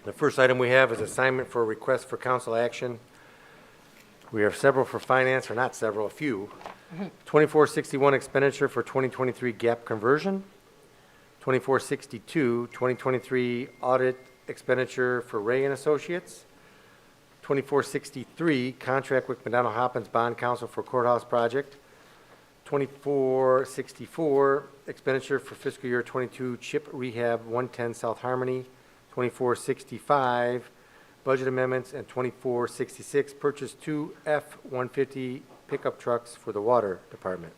The first item we have is assignment for a request for council action. We have several for finance, or not several, a few. 2461 expenditure for 2023 gap conversion. 2462, 2023 audit expenditure for Ray and Associates. 2463, contract with McDonald Hopkins Bond Council for courthouse project. 2464, expenditure for fiscal year 22 chip rehab 110 South Harmony. 2465, budget amendments, and 2466, purchase two F-150 pickup trucks for the water department.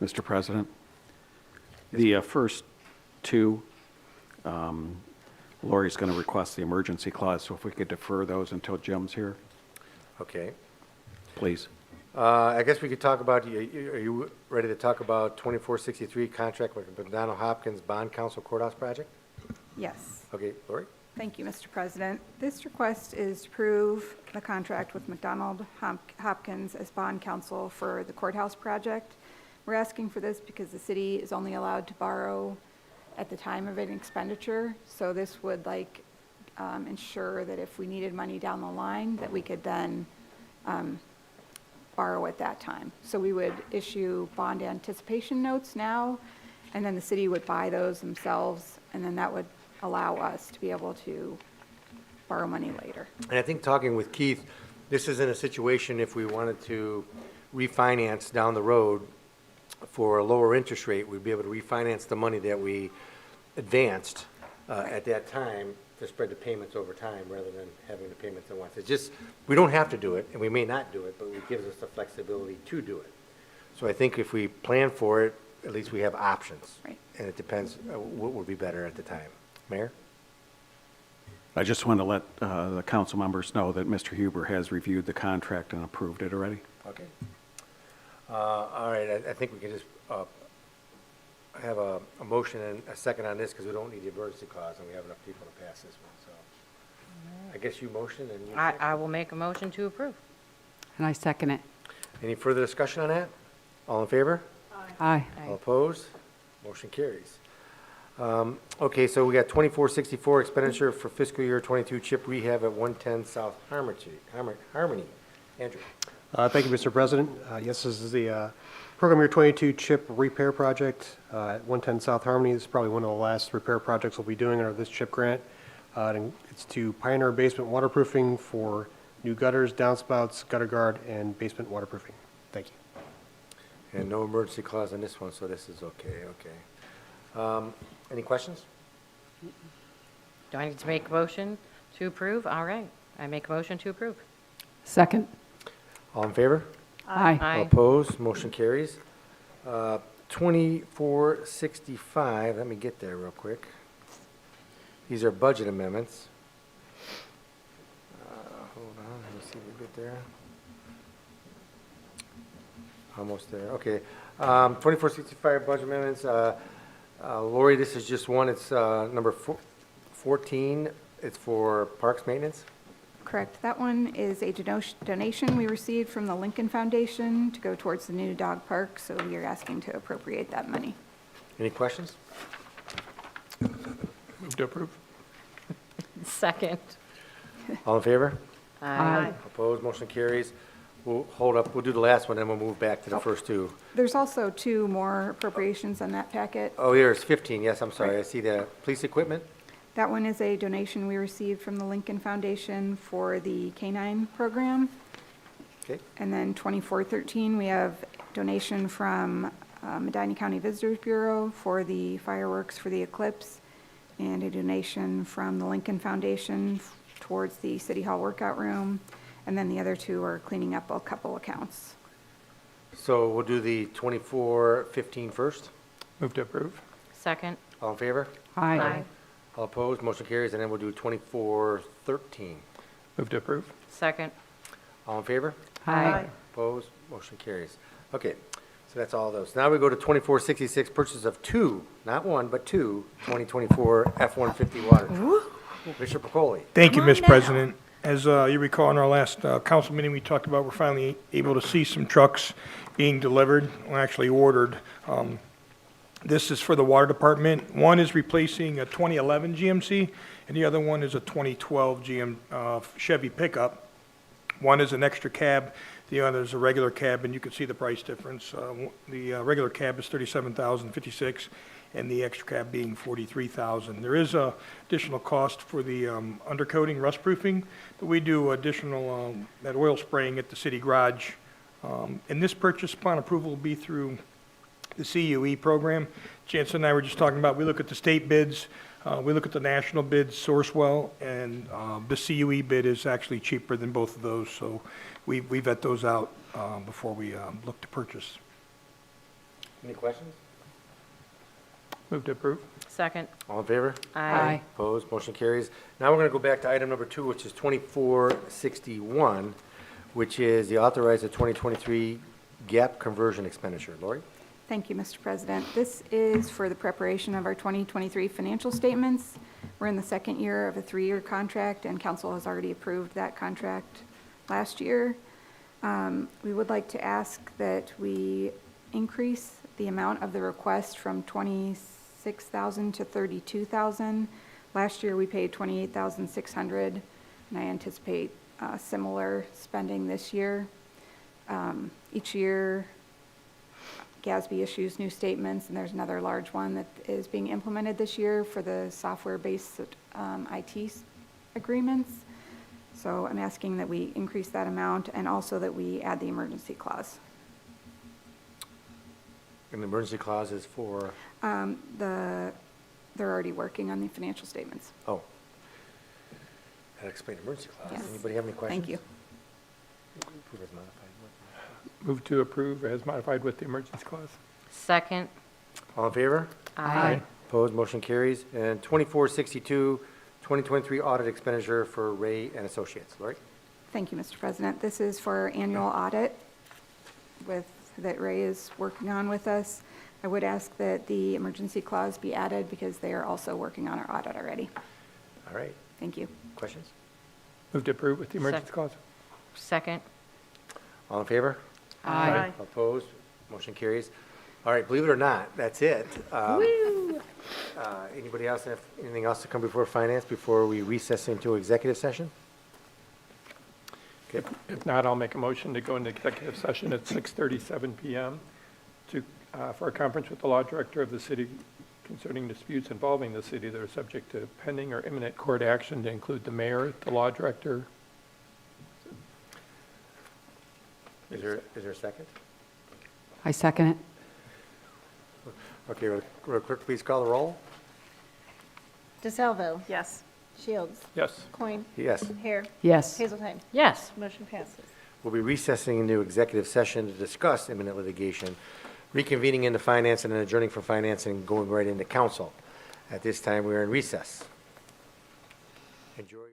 Mr. President, the first two, Lori's going to request the emergency clause, so if we could defer those until Jim's here, Okay. please. I guess we could talk about, are you ready to talk about 2463, contract with McDonald Hopkins Bond Council Courthouse Project? Yes. Okay, Lori? Thank you, Mr. President. This request is to approve the contract with McDonald Hopkins as bond counsel for the courthouse project. We're asking for this because the city is only allowed to borrow at the time of an expenditure. So this would ensure that if we needed money down the line, that we could then borrow at that time. So we would issue bond anticipation notes now, and then the city would buy those themselves, and then that would allow us to be able to borrow money later. And I think talking with Keith, this isn't a situation if we wanted to refinance down the road for a lower interest rate, we'd be able to refinance the money that we advanced at that time to spread the payments over time rather than having the payments at once. It's just, we don't have to do it, and we may not do it, but it gives us the flexibility to do it. So I think if we plan for it, at least we have options. Right. And it depends what would be better at the time. Mayor? I just want to let the council members know that Mr. Huber has reviewed the contract and approved it already. Okay. All right, I think we can just have a motion and a second on this because we don't need the emergency clause and we have enough people to pass this one, so. I guess you motion and you second. I will make a motion to approve. And I second it. Any further discussion on that? All in favor? Aye. All opposed? Motion carries. Okay, so we got 2464 expenditure for fiscal year 22 chip rehab at 110 South Harmony. Andrew? Thank you, Mr. President. Yes, this is the Program Year 22 chip repair project at 110 South Harmony. This is probably one of the last repair projects we'll be doing under this chip grant. It's to Pioneer Basement Waterproofing for new gutters, downspouts, gutter guard, and basement waterproofing. Thank you. And no emergency clause on this one, so this is okay, okay. Any questions? Do I need to make a motion to approve? All right, I make a motion to approve. Second. All in favor? Aye. Aye. All opposed? Motion carries. 2465, let me get there real quick. These are budget amendments. Hold on, let me see if we get there. Almost there, okay. 2465 budget amendments. Lori, this is just one, it's number 14. It's for parks maintenance. Correct. That one is a donation we received from the Lincoln Foundation to go towards the new dog park, so we are asking to appropriate that money. Any questions? Move to approve. Second. All in favor? Aye. Opposed? Motion carries. We'll hold up, we'll do the last one, then we'll move back to the first two. There's also two more appropriations on that packet. Oh, there's 15, yes, I'm sorry. Right. I see the police equipment. That one is a donation we received from the Lincoln Foundation for the K-9 program. Okay. And then 2413, we have donation from Medina County Visitors Bureau for the fireworks for the eclipse, and a donation from the Lincoln Foundation towards the City Hall workout room. And then the other two are cleaning up a couple accounts. So we'll do the 2415 first. Move to approve. Second. All in favor? Aye. All opposed? Motion carries. And then we'll do 2413. Move to approve. Second. All in favor? Aye. Opposed? Motion carries. Okay, so that's all those. Now we go to 2466, purchase of two, not one, but two 2024 F-150 water trucks. Mr. Pacoli. Thank you, Come on Mr. now. President. As you recall, in our last council meeting, we talked about we're finally able to see some trucks being delivered, or actually ordered. This is for the water department. One is replacing a 2011 GMC, and the other one is a 2012 Chevy pickup. One is an extra cab, the other is a regular cab, and you can see the price difference. The regular cab is $37,056, and the extra cab being $43,000. There is a additional cost for the undercoating, rust proofing, but we do additional that oil spraying at the city garage. And this purchase upon approval will be through the CUE program. Jansen and I were just talking about, we look at the state bids, we look at the national bids, Sourcewell, and the CUE bid is actually cheaper than both of those, so we vet those out before we look to purchase. Any questions? Move to approve. Second. All in favor? Aye. Opposed, motion carries. Now we're going to go back to item number 2, which is 2461, which is the authorized 2023 gap conversion expenditure. Lori? Thank you, Mr. President. This is for the preparation of our 2023 financial statements. We're in the second year of a 3-year contract, and council has already approved that contract last year. We would like to ask that we increase the amount of the request from $26,000 to $32,000. Last year, we paid $28,600, and I anticipate similar spending this year. Each year, GASB issues new statements, and there's another large one that is being implemented this year for the software-based IT agreements. So I'm asking that we increase that amount and also that we add the emergency clause. And the emergency clause is for, They're already working on the financial statements. oh. That explains emergency clause. Yes. Anybody have any questions? Thank you. Approve as modified. Move to approve as modified with the emergency clause. Second. All in favor? Aye. Opposed, motion carries. And 2462, 2023 audit expenditure for Ray and Associates. Lori? Thank you, Mr. President. This is for our annual audit that Ray is working on with us. I would ask that the emergency clause be added because they are also working on our audit already. All right. Thank you. Questions? Move to approve with the emergency clause. Second. All in favor? Aye. Opposed, motion carries. All right, believe it or not, that's it. Anybody else have anything else to come before finance before we recess into executive session? Okay. If not, I'll make a motion to go into executive session at 6:37 PM for a conference with the law director of the city concerning disputes involving the city that are subject to pending or imminent court action, to include the mayor, the law director. Is there a second? I second it. Okay, real quick, please call the roll. DeSalvo. Yes. Shields. Yes. Coin. Yes. Hare. Yes. Hazeltine. Yes. Motion passes. We'll be recessing into executive session to discuss imminent litigation, reconvening into finance and then adjourning from finance and going right into council. At this time, we are in recess. Enjoy.